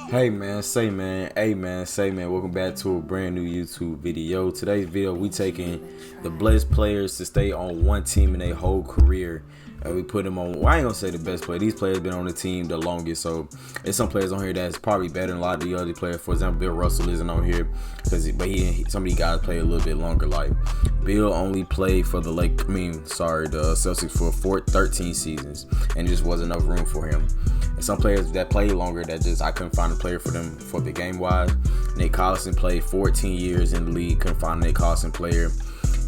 Hey man, say man, hey man, say man, welcome back to a brand new YouTube video. Today's video, we taking the best players to stay on one team in their whole career. And we put them on, well, I ain't gonna say the best player. These players been on the team the longest, so there's some players on here that's probably better than a lot of the other players. For example, Bill Russell isn't on here, but some of these guys play a little bit longer. Like, Bill only played for the Celtics for 13 seasons, and just wasn't enough room for him. And some players that played longer, I couldn't find a player for them for the game wise. Nick Collison played 14 years in the league, couldn't find a Nick Collison player.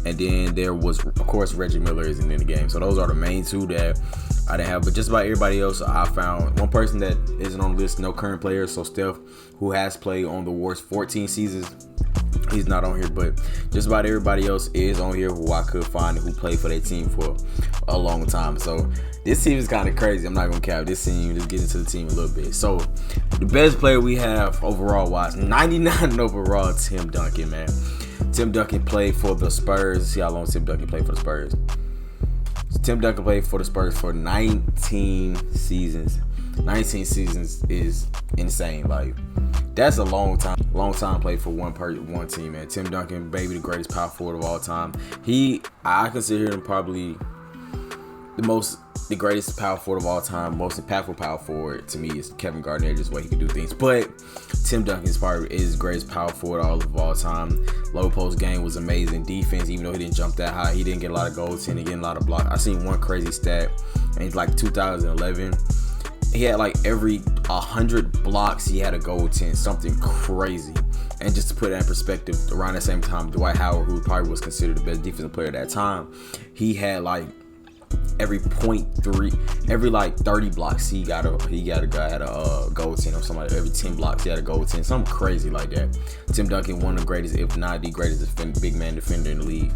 And then there was, of course, Reggie Miller isn't in the game. So those are the main two that I didn't have. But just about everybody else, I found one person that isn't on the list, no current players. So Steph, who has played on the Warriors 14 seasons, he's not on here. But just about everybody else is on here who I could find who played for their team for a long time. So this team is kind of crazy. I'm not going to cap this team. Just get into the team a little bit. So the best player we have overall wise, 99 overall, Tim Duncan, man. Tim Duncan played for the Spurs. See how long Tim Duncan played for the Spurs. Tim Duncan played for the Spurs for 19 seasons. 19 seasons is insane. Like, that's a long time. Long time played for one team, man. Tim Duncan, maybe the greatest power forward of all time. I consider him probably the greatest power forward of all time. Most impactful power forward to me is Kevin Garnett, just the way he can do things. But Tim Duncan is the greatest power forward of all time. Low post game was amazing. Defense, even though he didn't jump that high, he didn't get a lot of goals, he didn't get a lot of blocks. I seen one crazy stat, and it's like 2011. He had like every 100 blocks, he had a goal 10, something crazy. And just to put that in perspective, around the same time, Dwight Howard, who probably was considered the best defensive player at that time, he had like every 0.3, every like 30 blocks he got a guy had a goal 10, or somebody every 10 blocks he had a goal 10, something crazy like that. Tim Duncan, one of the greatest, if not the greatest big man defender in the league.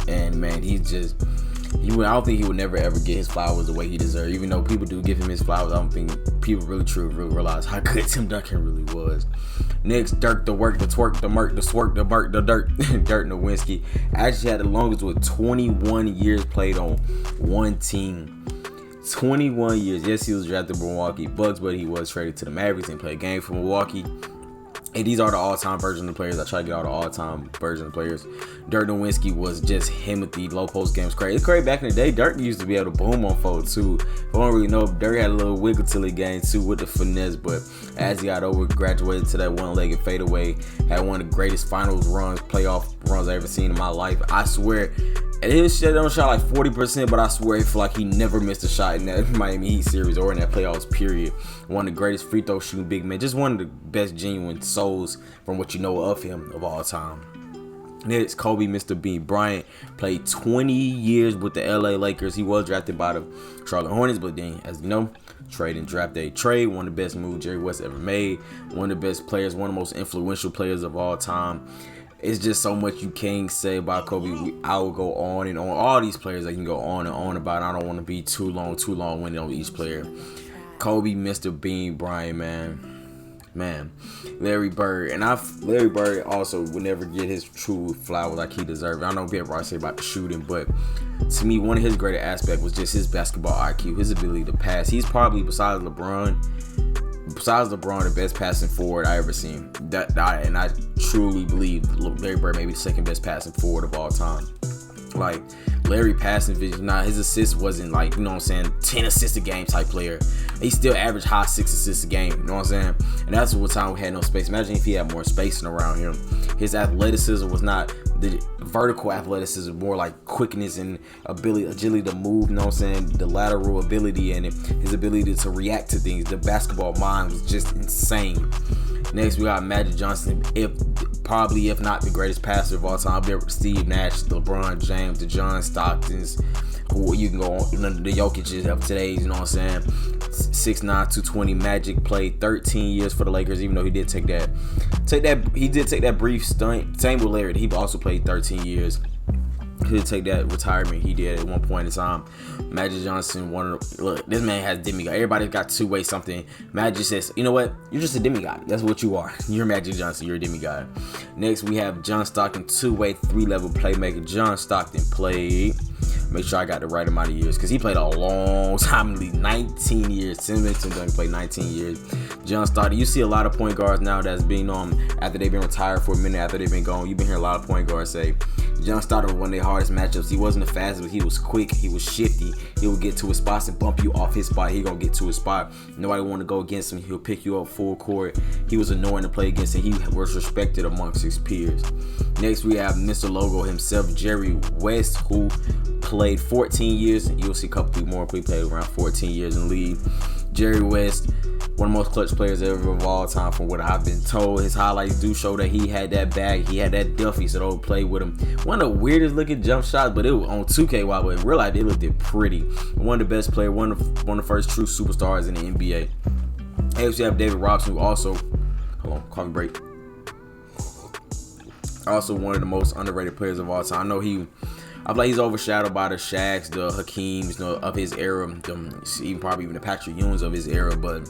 And man, I don't think he would never ever get his flowers the way he deserved. Even though people do give him his flowers, I don't think people really realize how good Tim Duncan really was. Next, Dirk, the work, the twerk, the murk, the swerk, the burk, the dirt. Dirk Nowitzki actually had the longest with 21 years played on one team. 21 years. Yes, he was drafted by Milwaukee Bucks, but he was traded to the Mavericks and played a game for Milwaukee. And these are the all-time version of players. I try to get all the all-time version of players. Dirk Nowitzki was just him with the low post game. It's crazy. It's crazy. Back in the day, Dirk used to be able to boom on folks too. I don't really know. Dirk had a little wiggle till he gained too with the finesse. But as he got over, graduated to that one-legged fadeaway, had one of the greatest playoff runs I ever seen in my life. I swear. And his shit don't shot like 40%, but I swear I feel like he never missed a shot in that Miami Heat series or in that playoffs period. One of the greatest free throw shooting big men, just one of the best genuine souls from what you know of him of all time. Next, Kobe Mr. Bryant played 20 years with the LA Lakers. He was drafted by the Charlotte Hornets, but then, as you know, trade and draft day trade, one of the best moves Jerry West ever made, one of the best players, one of the most influential players of all time. It's just so much you can say about Kobe. I will go on and on. All these players I can go on and on about. I don't want to be too long-winded on each player. Kobe, Mr. Bryant, man. Larry Bird. And Larry Bird also would never get his true flowers like he deserved. I know people say about the shooting, but to me, one of his greatest aspects was just his basketball IQ, his ability to pass. He's probably, besides LeBron, the best passing forward I ever seen. And I truly believe Larry Bird may be the second best passing forward of all time. Like, Larry passing vision, his assist wasn't like, 10 assists a game type player. He still averaged high 6 assists a game, you know what I'm saying? And that's what time we had no space. Imagine if he had more spacing around him. His athleticism was not the vertical athleticism, more like quickness and agility to move, you know what I'm saying? The lateral ability and his ability to react to things. The basketball mind was just insane. Next, we got Magic Johnson, if not the greatest passer of all time. Steve Nash, LeBron James, the John Stocktons, who you can go on, the Jokic's of today's, you know what I'm saying? 6'9", 220. Magic played 13 years for the Lakers, even though he did take that brief stunt. Same with Larry, he also played 13 years. He did take that retirement he did at one point in time. Magic Johnson, look, this man has demigod. Everybody got two-way something. Magic says, you know what? You're just a demigod. That's what you are. You're Magic Johnson. You're a demigod. Next, we have John Stockton, two-way, three-level playmaker. John Stockton played make sure I got the right amount of years, because he played a long time in the league, 19 years. Tim Duncan played 19 years. John Stockton. You see a lot of point guards now that's being after they've been retired for a minute, after they've been gone. You've been hearing a lot of point guards say John Stockton was one of their hardest matchups. He wasn't the fastest, but he was quick. He was shifty. He would get to his spots and bump you off his spot. He gonna get to his spot. Nobody want to go against him. He'll pick you up full court. He was annoying to play against, and he was respected amongst his peers. Next, we have Mr. Logo himself, Jerry West, who played 14 years. You'll see a couple people more. He played around 14 years in the league. Jerry West, one of the most clutch players ever of all time, from what I've been told. His highlights do show that he had that bag, he had that Duffy, so they'll play with him. One of the weirdest looking jump shots, but it was on 2K, but in real life, it looked pretty. One of the best players, one of the first true superstars in the NBA. Next, we have David Robinson, who also, hold on, coffee break. Also one of the most underrated players of all time. I know I feel like he's overshadowed by the Shaqs, the Hakeems, of his era, probably even the Patrick Ewings of his era, but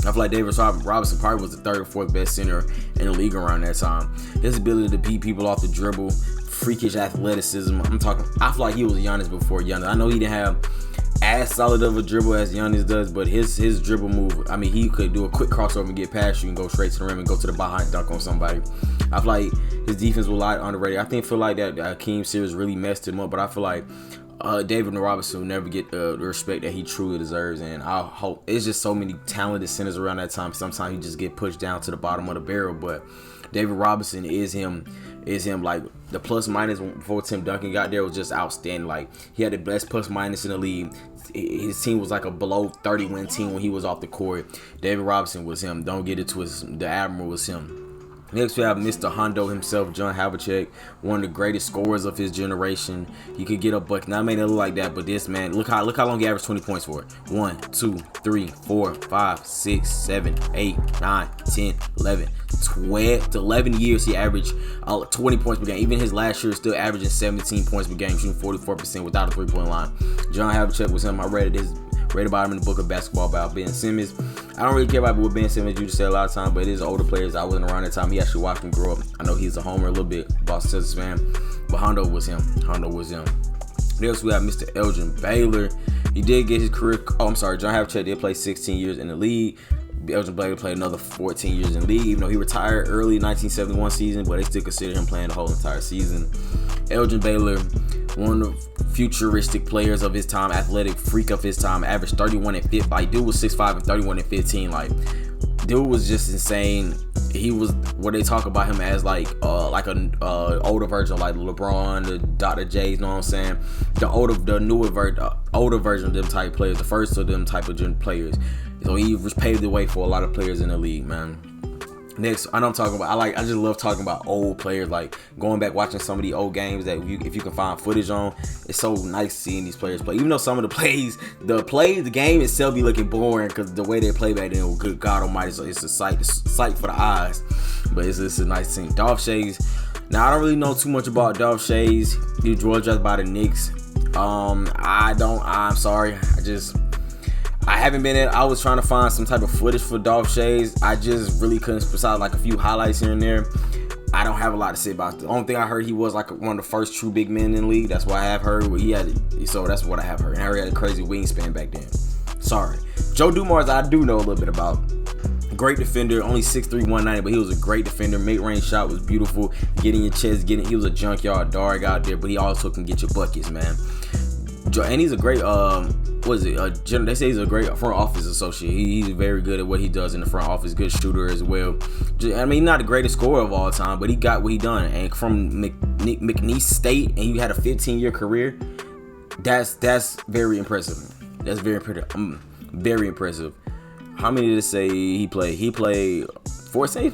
I feel like David Robinson probably was the third or fourth best center in the league around that time. His ability to beat people off the dribble, freakish athleticism. I feel like he was Giannis before Giannis. I know he didn't have as solid of a dribble as Giannis does, but his dribble move, he could do a quick crossover and get past you and go straight to the rim and go to the behind dunk on somebody. I feel like his defense was a lot underrated. I feel like that Hakeem series really messed him up, but I feel like David Robinson will never get the respect that he truly deserves, and I hope it's just so many talented centers around that time. Sometimes he just get pushed down to the bottom of the barrel, but David Robinson is him. Like the plus minus before Tim Duncan got there was just outstanding. Like he had the best plus minus in the league. His team was like a below 30 win team when he was off the court. David Robinson was him. Don't get it twisted. The Admiral was him. Next, we have Mr. Hondo himself, John Havlicek, one of the greatest scorers of his generation. He could get a bucket. Now, I may not look like that, but this man, look how long he averaged 20 points for. 1, 2, 3, 4, 5, 6, 7, 8, 9, 10, 11, 12 to 11 years. He averaged 20 points per game. Even his last year, still averaging 17 points per game, shooting 44% without a three-point line. John Havlicek was him. I read about him in the book of basketball about Ben Simmons. I don't really care about what Ben Simmons used to say a lot of time, but it is older players. I wasn't around that time. He actually watched him grow up. I know he's a homer a little bit, Boston Celtics fan, but Hondo was him. Next, we have Mr. Elgin Baylor. He did get his career. John Havlicek did play 16 years in the league. Elgin Baylor played another 14 years in the league, even though he retired early 1971 season, but they still consider him playing the whole entire season. Elgin Baylor, one of the futuristic players of his time, athletic freak of his time, averaged 31 and 15. Like, dude was 6'5" and 31 and 15. Like, dude was just insane. He was what they talk about him as, like an older version of like LeBron, the Dr. J's, you know what I'm saying? Older version of them type players, the first of them type of players. So he paved the way for a lot of players in the league, man. Next, I know I'm talking about. I just love talking about old players, like going back watching some of the old games that if you can find footage on. It's so nice seeing these players play. Even though some of the game itself be looking boring because the way they play back then, good God Almighty, so it's a sight for the eyes. But it's a nice thing. Dolph Schayes. Now I don't really know too much about Dolph Schayes. He was drafted by the Knicks. I'm sorry. I haven't been in. I was trying to find some type of footage for Dolph Schayes. I just really couldn't, besides like a few highlights here and there. I don't have a lot to say about it. The only thing I heard, he was like one of the first true big men in the league. That's what I have heard. So that's what I have heard. And Harry had a crazy wingspan back then. Sorry. Joe Dumars, I do know a little bit about. Great defender, only 6'3", 190, but he was a great defender. Mid-range shot was beautiful. Getting your chest, he was a junkyard dog out there, but he also can get your buckets, man. And he's a great, they say he's a great front office associate. He's very good at what he does in the front office. Good shooter as well. Not the greatest scorer of all time, but he got what he done. And from McNeese State, and he had a 15-year career. That's very impressive. That's very very impressive. How many did it say he played? He played 14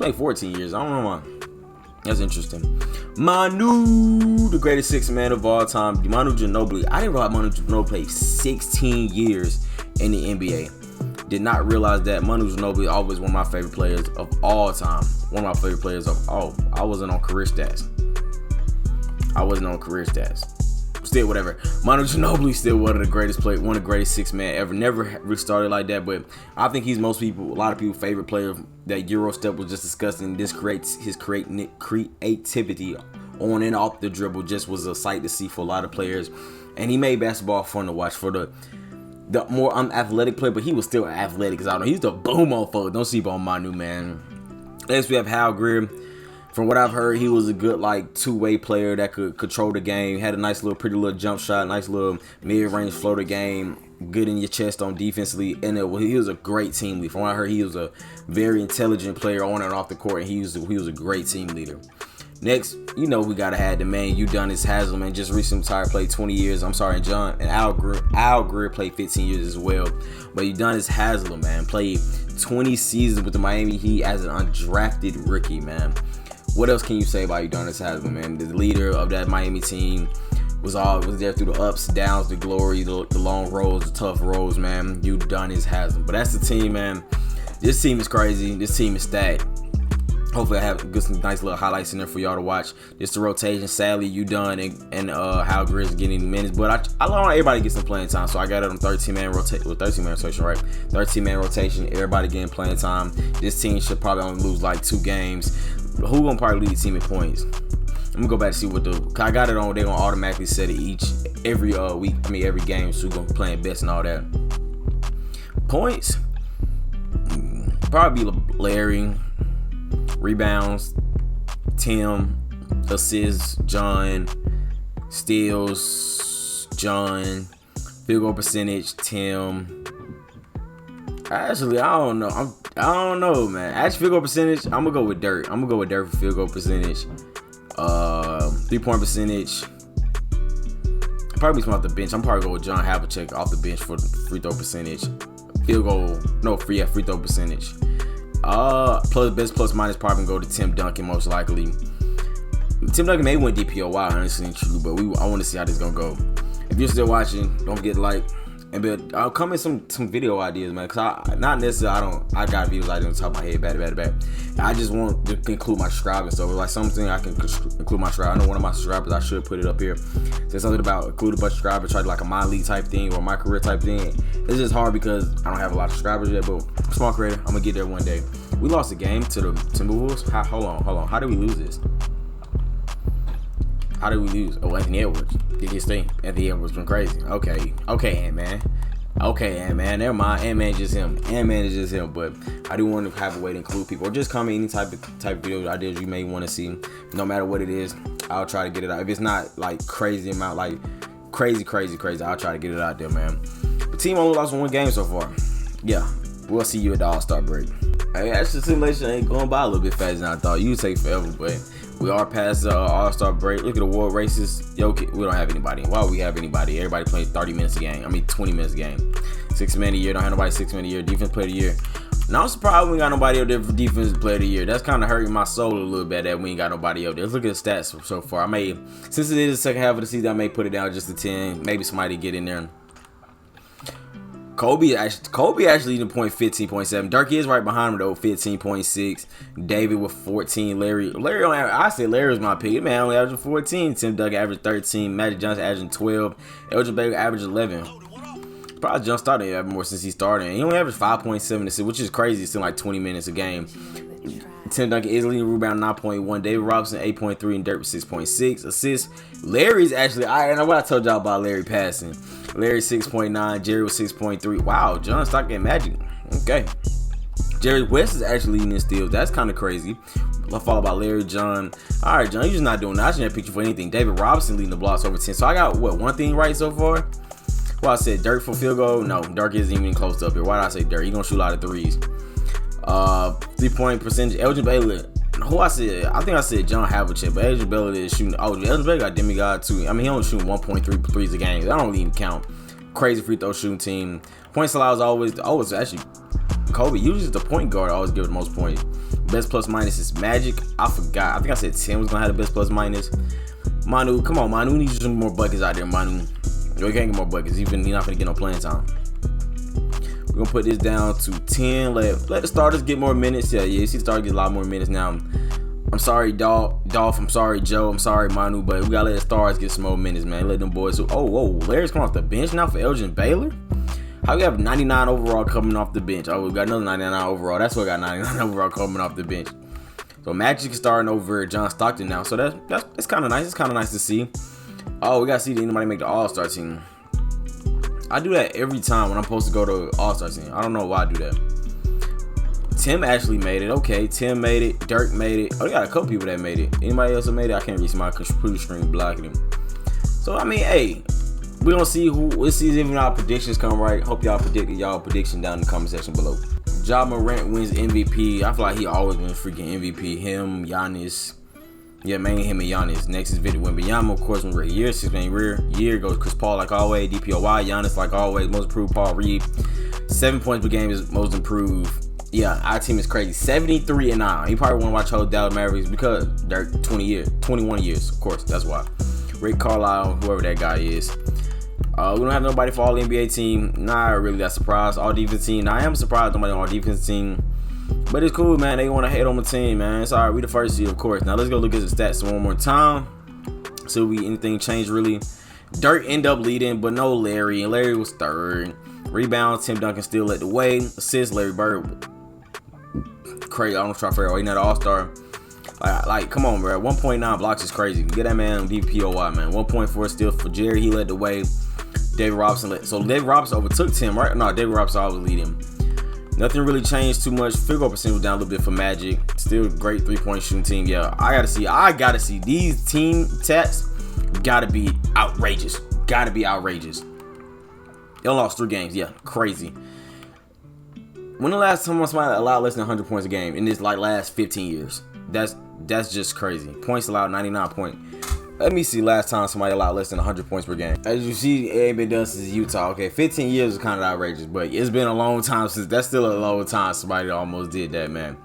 years. I don't know why. That's interesting. Manuuu, the greatest sixth man of all time. Manu Ginobili. I didn't realize Manu Ginobili played 16 years in the NBA. Did not realize that. Manu Ginobili always one of my favorite players of all time. One of my favorite players of I wasn't on career stats. Still, whatever. Manu Ginobili still one of the greatest one of the greatest six man ever. Never restarted like that, but I think he's a lot of people's favorite player. That Eurostep was just discussing. This creates his creativity on and off the dribble. Just was a sight to see for a lot of players. and he made basketball fun to watch for the more athletic player, but he was still athletic because I don't know, he's the boom on folks. Don't sleep on Manuuu, man. Next we have Hal Greer. From what I've heard, he was a good like two-way player that could control the game. Had a nice little, pretty little jump shot, nice little mid-range floater game. Good in your chest on defensively, and he was a great team leader. From what I heard, he was a very intelligent player on and off the court, and he was a great team leader. Next, you know we gotta have the man Udonis Haslem, man. Just recently retired, played 20 years. I'm sorry, John and Al Greer played 15 years as well. But Udonis Haslem, man, played 20 seasons with the Miami Heat as an undrafted rookie, man. What else can you say about Udonis Haslem, man? The leader of that Miami team was there through the ups, downs, the glory, the long roads, the tough roads, man. Udonis Haslem. But that's the team, man. This team is crazy. This team is stacked. Hopefully I have some nice little highlights in there for y'all to watch. Just the rotation. Sadly, and Hal Greer is getting minutes, but I want everybody to get some playing time. So I got it on 13-man rotation, right? 13-man rotation. Everybody getting playing time. This team should probably only lose like 2 games. Who gonna probably lead the team in points? I'm gonna go back to see what I got it on. They're gonna automatically set it every week. I mean every game. So who's gonna play best and all that. Points. Probably be Larry. Rebounds, Tim. Assists, John. Steals, John. Field goal percentage, Tim. Actually, I don't know. I don't know, man. Actually, field goal percentage, I'm gonna go with Dirk. I'm gonna go with Dirk for field goal percentage. 3-point percentage. Probably from off the bench. I'm probably go with John Havlicek off the bench for the free throw percentage. Free throw percentage. Best plus minus probably go to Tim Duncan most likely. Tim Duncan may win DPOY, honestly and true, but I want to see how this gonna go. If you're still watching, don't forget to like. And I'll come in some video ideas, man. Cause I got videos I do on top of my head, bad. I just want to include my subscribing, so like something I can include my subscriber. I know one of my subscribers, I should put it up here. Say something about include a bunch of subscribers, try to like a my league type thing or my career type thing. It's just hard because I don't have a lot of subscribers yet, but small creator, I'm gonna get there one day. We lost a game to the Timberwolves. Hold on. How did we lose this? How did we lose? Oh, Anthony Edwards did his thing. Anthony Edwards been crazy. Okay, Ant-Man. Never mind. Ant-Man just him. Ant-Man is just him. But I do want to have a way to include people, or just comment any type of video ideas you may want to see. No matter what it is, I'll try to get it out. If it's not like crazy amount, like crazy, I'll try to get it out there, man. The team only lost 1 game so far. Yeah, we'll see you at the All-Star break. Hey, actually, simulation ain't going by a little bit faster than I thought. You take forever, but we are past the All-Star break. Look at the award races. Yo, we don't have anybody. Why would we have anybody? Everybody playing 30 minutes a game. 20 minutes a game. 6 man a year. Don't have nobody 6 man a year. Defense player of the year. Now I'm surprised we ain't got nobody up there for defense player of the year. That's kind of hurting my soul a little bit that we ain't got nobody up there. Let's look at the stats so far. Since it is the second half of the season, I may put it down just to 10. Maybe somebody get in there. Kobe actually in point 15.7. Dirk is right behind him though, 15.6. David with 14. Larry I said Larry was my pick. Man only averaging 14. Tim Duncan averaged 13. Magic Johnson averaging 12. Elgin Baylor averaged 11. Probably jump started having more since he started. He only averaged 5.7 assists, which is crazy. It's in like 20 minutes a game. Tim Duncan is leading rebound 9.1. David Robinson 8.3 and Dirk with 6.6 assists. Larry's actually and what I told y'all about Larry passing. Larry 6.9, Jerry was 6.3. Wow, John Stockton Magic. Okay. Jerry West is actually leading in steals. That's kind of crazy. Followed by Larry, John. All right, John, you're just not doing that. I shouldn't have picked you for anything. David Robinson leading the blocks over 10. So I got one thing right so far. Well, I said Dirk for field goal. No, Dirk isn't even close up here. Why did I say Dirk? He gonna shoot a lot of threes. 3-point percentage. Elgin Baylor. Who I said? I think I said John Havlicek, but Elgin Baylor is shooting. Oh, Elgin Baylor got demigod too. He only shooting 1.3 threes a game. That don't even count. Crazy free throw shooting team. Points allowed is always actually Kobe. Usually the point guard always give the most points. Best plus minus is Magic. I forgot. I think I said Tim was gonna have the best plus minus. Manuuu, come on, Manuuu needs some more buckets out there, Manuuu. You can't get more buckets. He's not gonna get no playing time. We're gonna put this down to 10. Let the starters get more minutes. Yeah, you see the starters get a lot more minutes now. I'm sorry, Dolph. I'm sorry, Joe. I'm sorry, Manuuu, but we gotta let the stars get some more minutes, man. Let them boys. Larry's coming off the bench now for Elgin Baylor. How we have 99 overall coming off the bench? Oh, we got another 99 overall. That's what got 99 overall coming off the bench. So Magic is starting over John Stockton now. So that's kind of nice. It's kind of nice to see. Oh, we gotta see did anybody make the All-Star team. I do that every time when I'm supposed to go to All-Star team. I don't know why I do that. Tim actually made it. Okay, Tim made it. Dirk made it. Oh, they got a couple people that made it. Anybody else that made it? I can't reach my computer screen blocking them. So I mean, hey, we gonna see who. We'll see if our predictions come right. Hope y'all predicted y'all prediction down in the comment section below. Ja Morant wins MVP. I feel like he always wins freaking MVP. Him, Giannis. Yeah, mainly him and Giannis. Next is Victor Wembanyama, of course, when we're year 6-man year goes Chris Paul like always, DPOY, Giannis like always, most improved Paul Reed. 7 points per game is most improved. Yeah, our team is crazy. 73-9. You probably want to watch whole Dallas Mavericks because Dirk 21 years, of course, that's why. Rick Carlisle, whoever that guy is. We don't have nobody for all NBA team. Not really that surprised. All defense team. Now, I am surprised nobody on our defense team. But it's cool, man. They want to hate on the team, man. It's all right. We the first seed, of course. Now let's go look at the stats one more time. So anything changed really. Dirk ended up leading, but no Larry. And Larry was third. Rebounds, Tim Duncan still led the way. Assists, Larry Bird. Crazy. I don't try to figure out. He's not an all-star. Like, come on, bro. 1.9 blocks is crazy. Get that man DPOY, man. 1.4 still for Jerry. He led the way. David Robinson led. So David Robinson overtook Tim, right? No, David Robinson always lead him. Nothing really changed too much. Field goal percentage was down a little bit for Magic. Still great 3-point shooting team. Yeah, I gotta see these team stats. Gotta be outrageous. Gotta be outrageous. They lost 3 games. Yeah, crazy. When the last time somebody allowed less than 100 points a game in this like last 15 years? That's just crazy. Points allowed 99 points. Let me see last time somebody allowed less than 100 points per game. As you see, it ain't been done since Utah. Okay, 15 years is kind of outrageous, but it's been a long time since. That's still a long time somebody almost did that, man.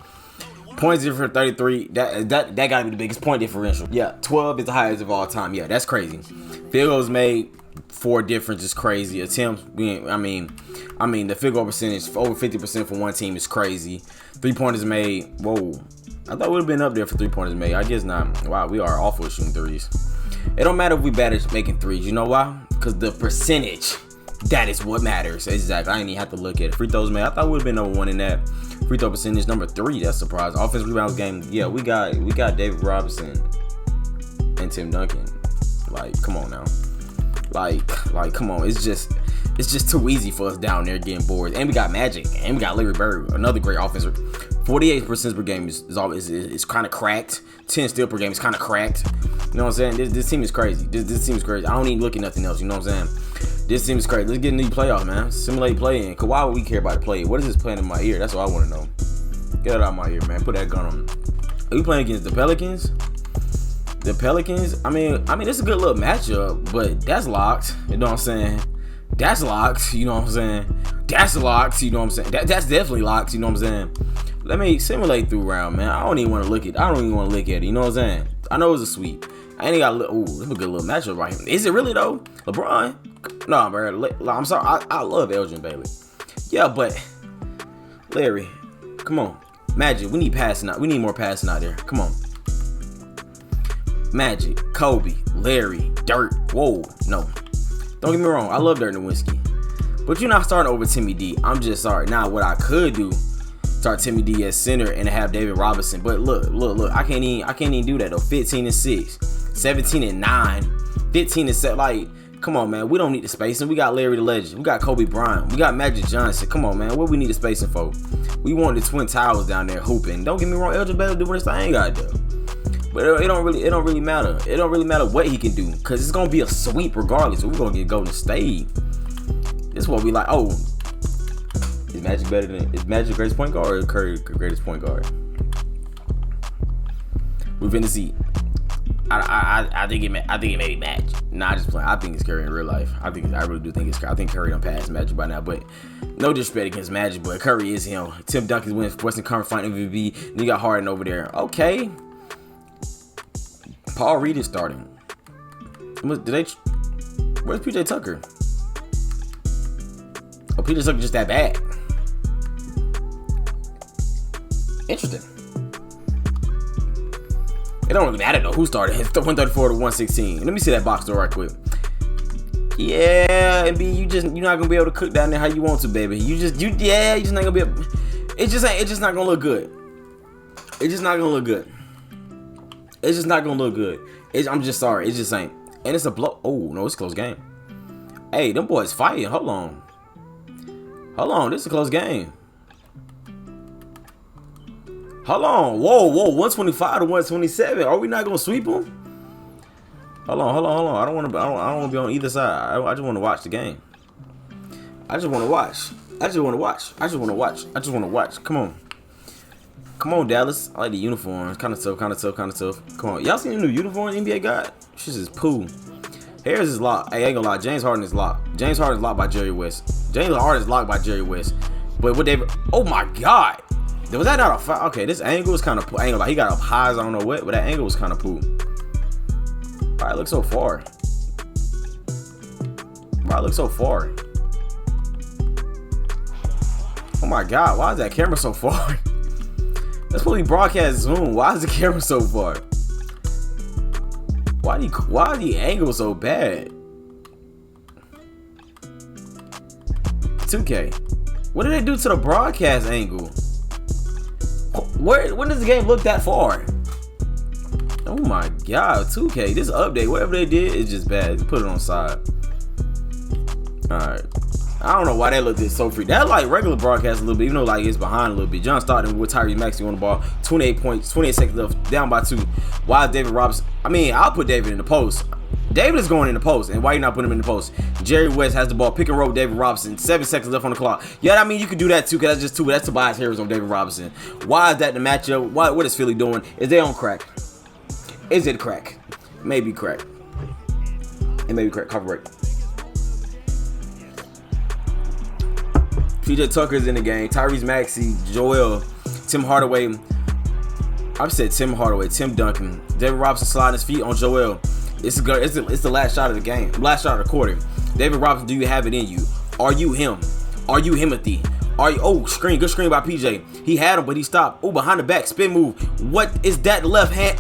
Points difference 33. That gotta be the biggest point differential. Yeah, 12 is the highest of all time. Yeah, that's crazy. Field goals made 4 difference is crazy. Attempts, I mean, the field goal percentage over 50% for one team is crazy. 3-pointers made. Whoa. I thought we'd have been up there for 3-pointers made. I guess not. Wow, we are awful at shooting threes. It don't matter if we bad at making threes. You know why? Because the percentage, that is what matters. Exactly. I didn't even have to look at it. Free throws made. I thought we'd have been number 1 in that. Free throw percentage number 3. That's surprising. Offense rebounds game. Yeah, we got David Robinson and Tim Duncan. Like, come on now. Like, come on. It's just too easy for us down there getting bored. And we got Magic. And we got Larry Bird, another great offensive. 48% per game is kind of cracked. 10 steals per game is kind of cracked. You know what I'm saying? This team is crazy. This team is crazy. I don't even look at nothing else. You know what I'm saying? This team is crazy. Let's get in the playoffs, man. Simulate play-in. Cause why would we care about the play? What is this playing in my ear? That's what I want to know. Get it out of my ear, man. Put that gun on. Are we playing against the Pelicans? The Pelicans. I mean, it's a good little matchup, but that's locked. You know what I'm saying? That's locked. You know what I'm saying? That's locked. You know what I'm saying? That's definitely locked. You know what I'm saying? Let me simulate through round, man. I don't even want to look at it. You know what I'm saying? I know it's a sweep. I ain't got ooh, this is a good little matchup right here. Is it really though? LeBron? No, bro. I'm sorry. I love Elgin Bailey. Yeah, but Larry, come on. Magic, we need passing out. We need more passing out there. Come on. Magic, Kobe, Larry, Dirk. Whoa, no. Don't get me wrong. I love Dirk Nowitzki. But you're not starting over Timmy D. I'm just sorry. Now, what I could do, start Timmy D as center and have David Robinson. But look. I can't even do that though. 15-6, 17-9, 15-7. Like, come on, man. We don't need the spacing. We got Larry the Legend. We got Kobe Bryant. We got Magic Johnson. Come on, man. What we need the spacing for? We want the Twin Towers down there hooping. Don't get me wrong. Elgin Bailey doing this thing got though. But it don't really matter. It don't really matter what he can do, cause it's gonna be a sweep regardless. We're gonna get Golden State. This is what we like. Oh, is Magic better than Magic greatest point guard or Curry greatest point guard? We're finna see. I think it may be Magic. Nah, just playing. I think it's Curry in real life. I really do think it's Curry. I think Curry done passed Magic by now, but no disrespect against Magic, but Curry is him. Tim Duncan wins Western Conference Final MVP. And you got Harden over there. Okay. Paul Reed is starting. Where's PJ Tucker? Oh, PJ Tucker just that bad. Interesting. It don't really matter though who started. It's 134 to 116. Let me see that box score right quick. Yeah, and B, you're not gonna be able to cook down there how you want to, baby. You're just not gonna be able. It's just not gonna look good. It's just not gonna look good. I'm just sorry. It just ain't. And it's a blow. Oh, no, it's a close game. Hey, them boys fighting. Hold on. Hold on. This is a close game. Hold on. Whoa, 125 to 127. Are we not going to sweep them? Hold on. I don't want to be on either side. I just want to watch the game. I just want to watch. Come on, Dallas. I like the uniforms. Kind of tough. Come on. Y'all seen the new uniform NBA got? Shit is poo. Harris is locked. Hey, I ain't gonna lie. James Harden is locked. James Harden is locked by Jerry West. But what they... Oh, my God. Was that not a foul? Okay, this angle is kind of poo. I ain't gonna lie. He got up high as I don't know what, but that angle was kind of poo. Why it look so far? Oh, my God. Why is that camera so far? That's supposed to be broadcast zoom. Why is the camera so far? Why the angle so bad? 2K. What did they do to the broadcast angle? When does the game look that far? Oh my God, 2K. This update, whatever they did, is just bad. Put it on side. Alright. I don't know why that looked so free. That like regular broadcast a little bit, even though like it's behind a little bit. John Stockton with Tyrese Maxey on the ball, 28 points, 28 seconds left, down by 2. Why is David Robinson? I mean, I'll put David in the post. David is going in the post, and why you not putting him in the post? Jerry West has the ball, pick and roll David Robinson, 7 seconds left on the clock. Yeah, I mean you could do that too, because that's just 2. That's Tobias Harris on David Robinson. Why is that the matchup? What is Philly doing? Is they on crack? Is it crack? Maybe crack. It may be crack. Cover break. PJ Tucker's in the game. Tyrese Maxey, Joel, Tim Hardaway. I've said Tim Hardaway, Tim Duncan. David Robinson sliding his feet on Joel. It's the last shot of the game. Last shot of the quarter. David Robinson, do you have it in you? Are you him? Are you Himothy? Are you? Oh, screen. Good screen by PJ. He had him, but he stopped. Oh, behind the back. Spin move. What is that left hand?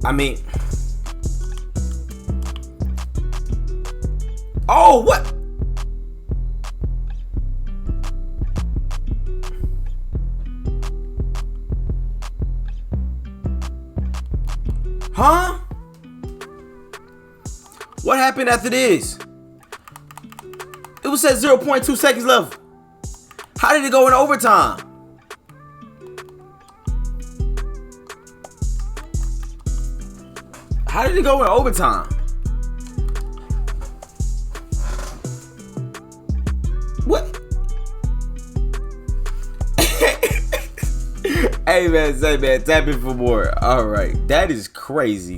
I mean, oh, what? Huh? What happened after this? It was at 0.2 seconds left. How did it go in overtime? How did it go in overtime? What? Hey man, say man, tap in for more. All right, that is crazy.